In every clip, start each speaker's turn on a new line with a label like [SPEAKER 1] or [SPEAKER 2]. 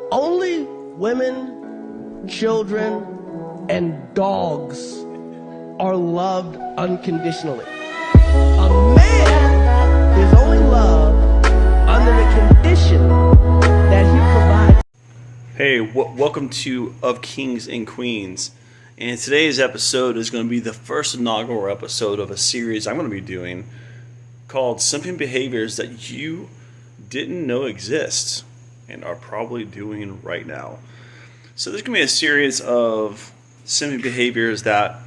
[SPEAKER 1] Only women, children, and dogs are loved unconditionally. A man is only loved under the condition that he provides.
[SPEAKER 2] Hey, welcome to Of Kings and Queens. And today's episode is going to be the first inaugural episode of a series I'm going to be doing called Simping Behaviors That You Didn't Know Exist and Are Probably Doing Right Now. So there's going to be a series of simping behaviors that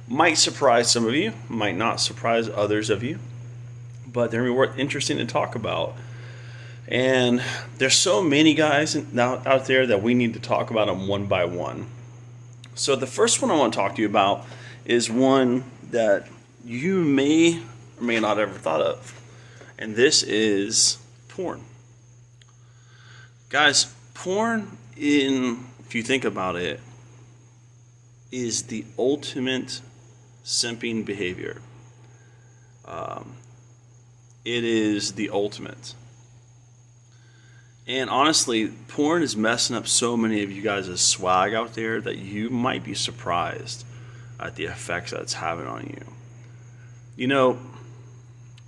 [SPEAKER 2] might surprise some of you, might not surprise others of you, but they're going to be interesting to talk about. And there's so many guys out there that we need to talk about them one by one. So the first one I want to talk to you about is one that you may or may not ever thought of. And this is porn. Guys, porn, if you think about it, is the ultimate simping behavior. It is the ultimate. And honestly, porn is messing up so many of you guys' swag out there that you might be surprised at the effects that it's having on you. You know,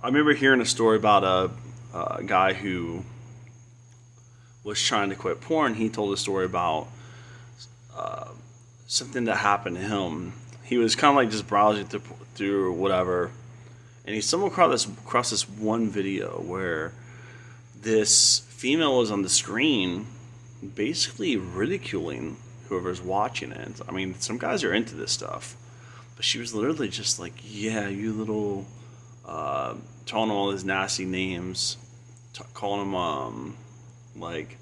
[SPEAKER 2] I remember hearing a story about a guy who was trying to quit porn. He told a story about something that happened to him. He was kind of like just browsing through whatever, and he stumbled across this one video where this female was on the screen basically ridiculing whoever's watching it. I mean, some guys are into this stuff, but she was literally just like, yeah, you little, calling him all these nasty names, calling him, like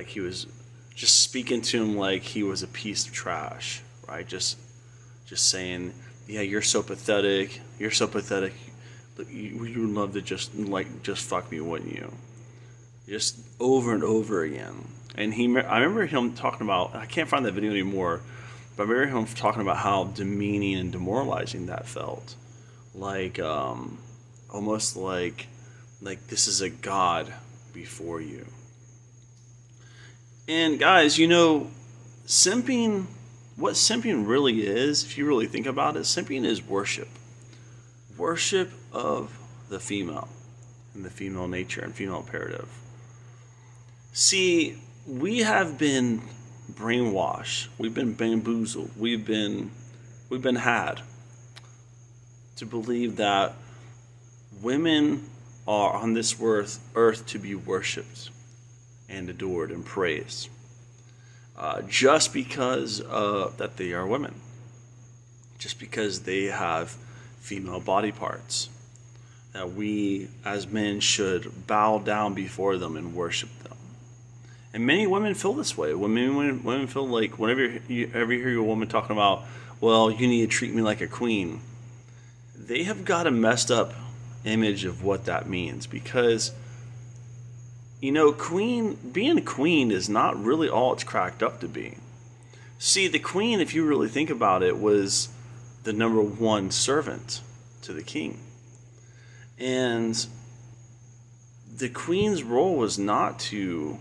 [SPEAKER 2] he was just speaking to him like he was a piece of trash, right? Just saying, yeah, you're so pathetic, you would love to just fuck me, wouldn't you? Just over and over again. And I remember him talking about, I can't find that video anymore, but I remember him talking about how demeaning and demoralizing that felt. Like, almost like this is a god before you. And guys, you know, simping, what simping really is, if you really think about it, simping is worship. Worship of the female and the female nature and female imperative. See, we have been brainwashed, we've been bamboozled, we've been had to believe that women are on this earth to be worshipped and adored and praised, just because that they are women, just because they have female body parts, that we as men should bow down before them and worship them. And many women feel this way. Women feel like whenever you ever hear a woman talking about, well, you need to treat me like a queen, they have got a messed up image of what that means. Because, you know, being a queen is not really all it's cracked up to be. See, the queen, if you really think about it, was the number one servant to the king. And the queen's role was not to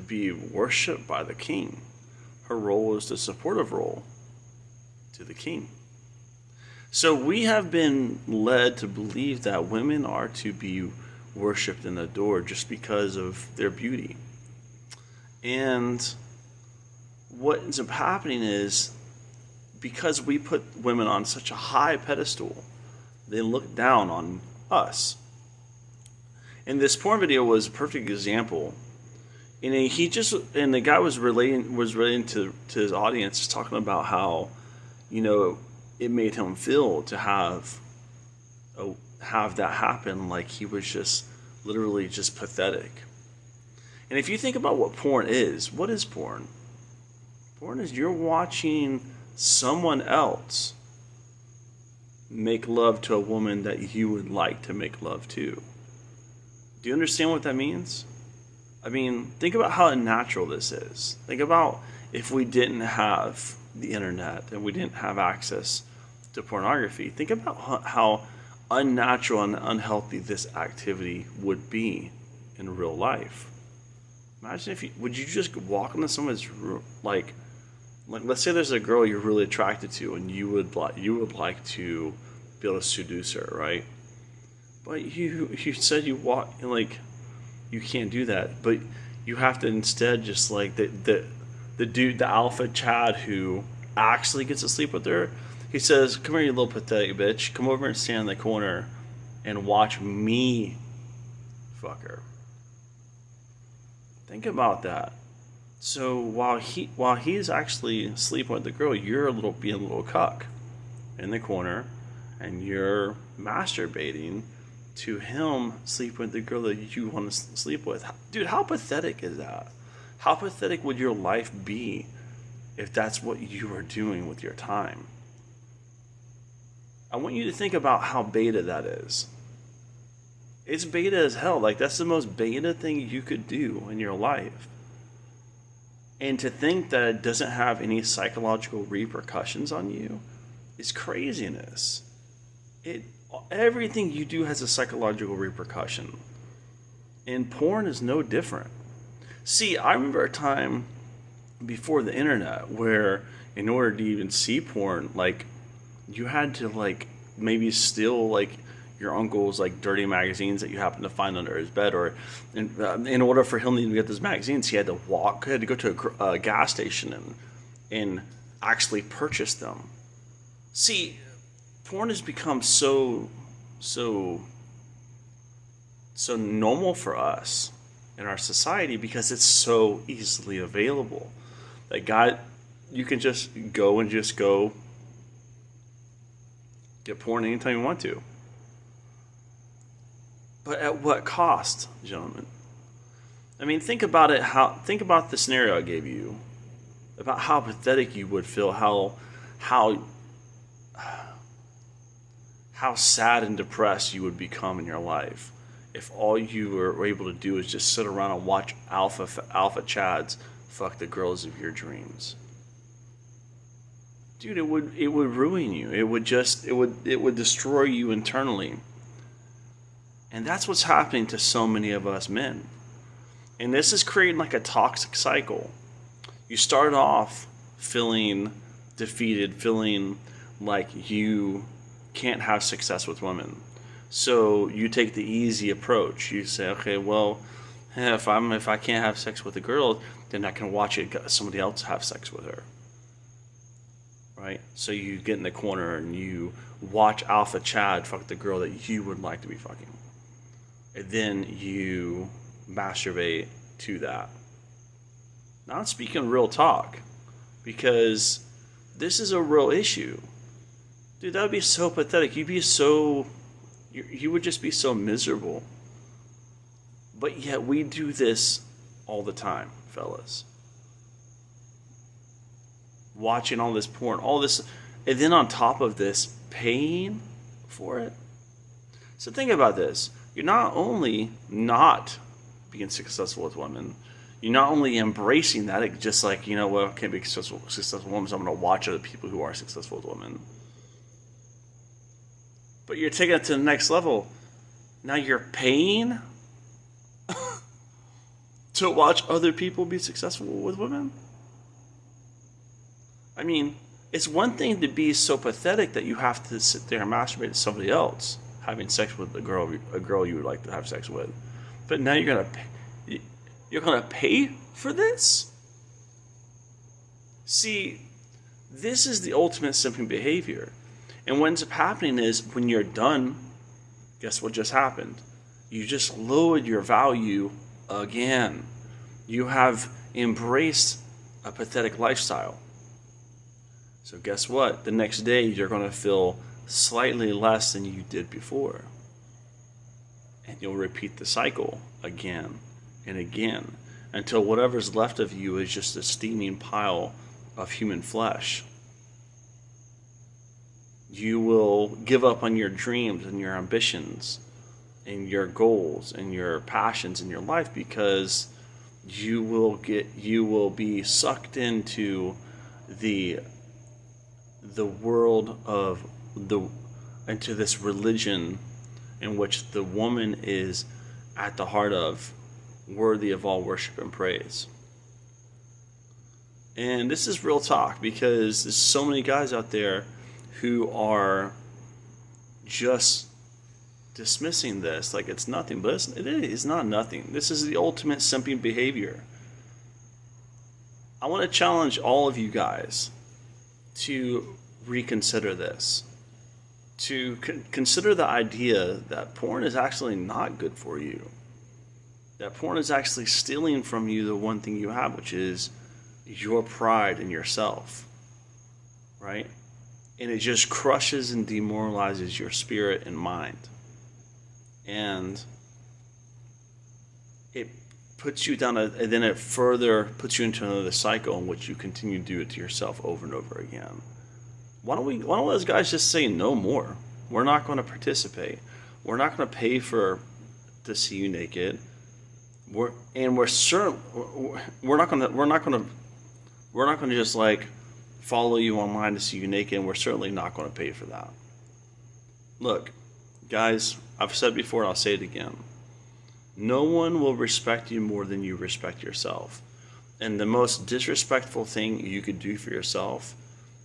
[SPEAKER 2] be worshipped by the king. Her role was the supportive role to the king. So we have been led to believe that women are to be worshipped and adored just because of their beauty. And what ends up happening is, because we put women on such a high pedestal, they look down on us. And this porn video was a perfect example. And the guy was relating to his audience, just talking about how, you know, it made him feel to have that happen, like he was just literally just pathetic. And if you think about what is porn? Porn is you're watching someone else make love to a woman that you would like to make love to. Do you understand what that means? I mean, think about how unnatural this is. Think about if we didn't have the internet and we didn't have access to pornography. Think about how unnatural and unhealthy this activity would be in real life. Imagine if you would you just walk into someone's room like let's say there's a girl you're really attracted to and you would like to be able to seduce her, right? But you said you walk like you can't do that, but you have to instead just like the dude, the alpha Chad who actually gets to sleep with her. He says, "Come here, you little pathetic bitch. Come over and stand in the corner and watch me fuck her." Think about that. So while he's actually sleeping with the girl, you're being a little cuck in the corner, and you're masturbating to him sleep with the girl that you want to sleep with. Dude, how pathetic is that? How pathetic would your life be if that's what you were doing with your time? I want you to think about how beta that is. It's beta as hell. Like, that's the most beta thing you could do in your life. And to think that it doesn't have any psychological repercussions on you is craziness. Everything you do has a psychological repercussion. And porn is no different. See, I remember a time before the internet where in order to even see porn, like, you had to, like, maybe steal, like, your uncle's, like, dirty magazines that you happen to find under his bed, or in order for him to even get those magazines, he had to go to a gas station and actually purchase them. See, porn has become so normal for us in our society because it's so easily available. Like, you can just go get porn anytime you want to. But at what cost, gentlemen? I mean, think about it. Think about the scenario I gave you, about how pathetic you would feel, how sad and depressed you would become in your life if all you were able to do is just sit around and watch alpha chads fuck the girls of your dreams. Dude, it would ruin you. It would destroy you internally. And that's what's happening to so many of us men. And this is creating like a toxic cycle. You start off feeling defeated, feeling like you can't have success with women. So you take the easy approach. You say, okay, well, if I can't have sex with a girl, then I can watch somebody else have sex with her. Right? So you get in the corner and you watch Alpha Chad fuck the girl that you would like to be fucking. And then you masturbate to that. Now I'm speaking real talk, because this is a real issue. Dude, that would be so pathetic. You would just be so miserable. But yet we do this all the time, fellas. Watching all this porn, all this, and then on top of this, paying for it. So think about this. You're not only not being successful with women, you're not only embracing that, it's just like, you know what, I can't be successful with women, so I'm going to watch other people who are successful with women. But you're taking it to the next level. Now you're paying to watch other people be successful with women? I mean, it's one thing to be so pathetic that you have to sit there and masturbate to somebody else having sex with a girl you would like to have sex with. But now you're gonna pay for this? See, this is the ultimate simping behavior. And what ends up happening is when you're done, guess what just happened? You just lowered your value again. You have embraced a pathetic lifestyle. So guess what? The next day you're going to feel slightly less than you did before. And you'll repeat the cycle again and again until whatever's left of you is just a steaming pile of human flesh. You will give up on your dreams and your ambitions and your goals and your passions in your life because you will be sucked into the world of into this religion in which the woman is at the heart of, worthy of all worship and praise. And this is real talk, because there's so many guys out there who are just dismissing this like it's nothing, but it is not nothing. This is the ultimate simping behavior. I want to challenge all of you guys to reconsider this, to consider the idea that porn is actually not good for you, that porn is actually stealing from you the one thing you have, which is your pride in yourself, right? And it just crushes and demoralizes your spirit and mind. And it puts you down, and then it further puts you into another cycle in which you continue to do it to yourself over and over again. Why don't those guys just say no more? We're not going to participate. We're not going to pay to see you naked. We're not going to just like follow you online to see you naked, and we're certainly not going to pay for that. Look, guys, I've said before and I'll say it again. No one will respect you more than you respect yourself. And the most disrespectful thing you could do for yourself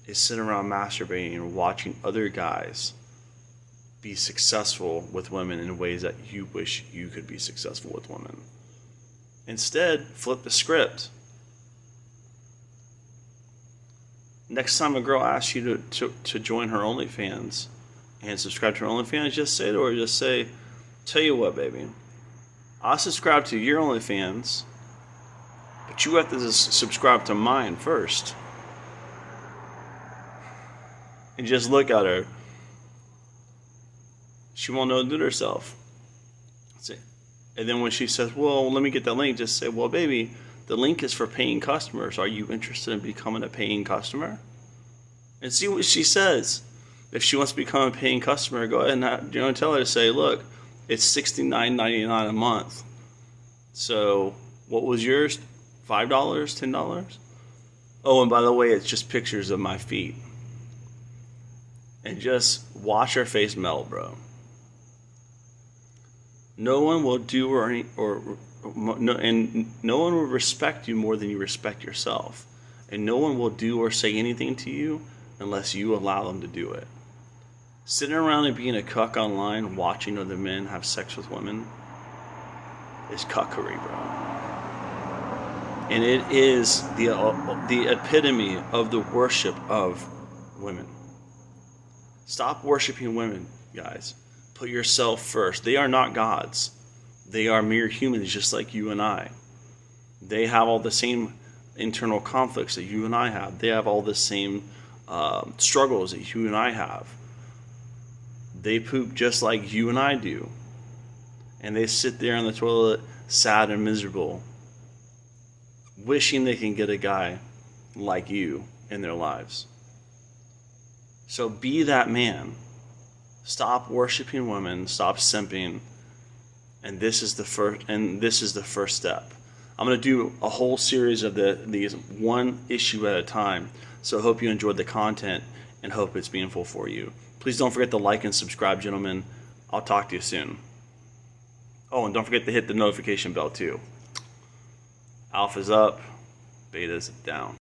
[SPEAKER 2] is sit around masturbating and watching other guys be successful with women in ways that you wish you could be successful with women. Instead, flip the script. Next time a girl asks you to join her OnlyFans and subscribe to her OnlyFans, just say to her, tell you what, baby, I'll subscribe to your OnlyFans, but you have to subscribe to mine first. And just look at her. She won't know to do it herself. That's it. And then when she says, well, let me get that link, just say, well, baby, the link is for paying customers. Are you interested in becoming a paying customer? And see what she says. If she wants to become a paying customer, go ahead and tell her to say, look, it's $69.99 a month. So what was yours? $5? $10? Oh, and by the way, it's just pictures of my feet. And just watch her face melt, bro. No one will do and no one will respect you more than you respect yourself. And no one will do or say anything to you unless you allow them to do it. Sitting around and being a cuck online, watching other men have sex with women, is cuckery, bro. And it is the epitome of the worship of women. Stop worshiping women, guys. Put yourself first. They are not gods. They are mere humans just like you and I. They have all the same internal conflicts that you and I have. They have all the same struggles that you and I have. They poop just like you and I do. And they sit there on the toilet sad and miserable, wishing they can get a guy like you in their lives. So be that man. Stop worshiping women. Stop simping. And this is the first step. I'm going to do a whole series of these one issue at a time. So I hope you enjoyed the content and hope it's meaningful for you. Please don't forget to like and subscribe, gentlemen. I'll talk to you soon. Oh, and don't forget to hit the notification bell too. Alpha's up, beta's down.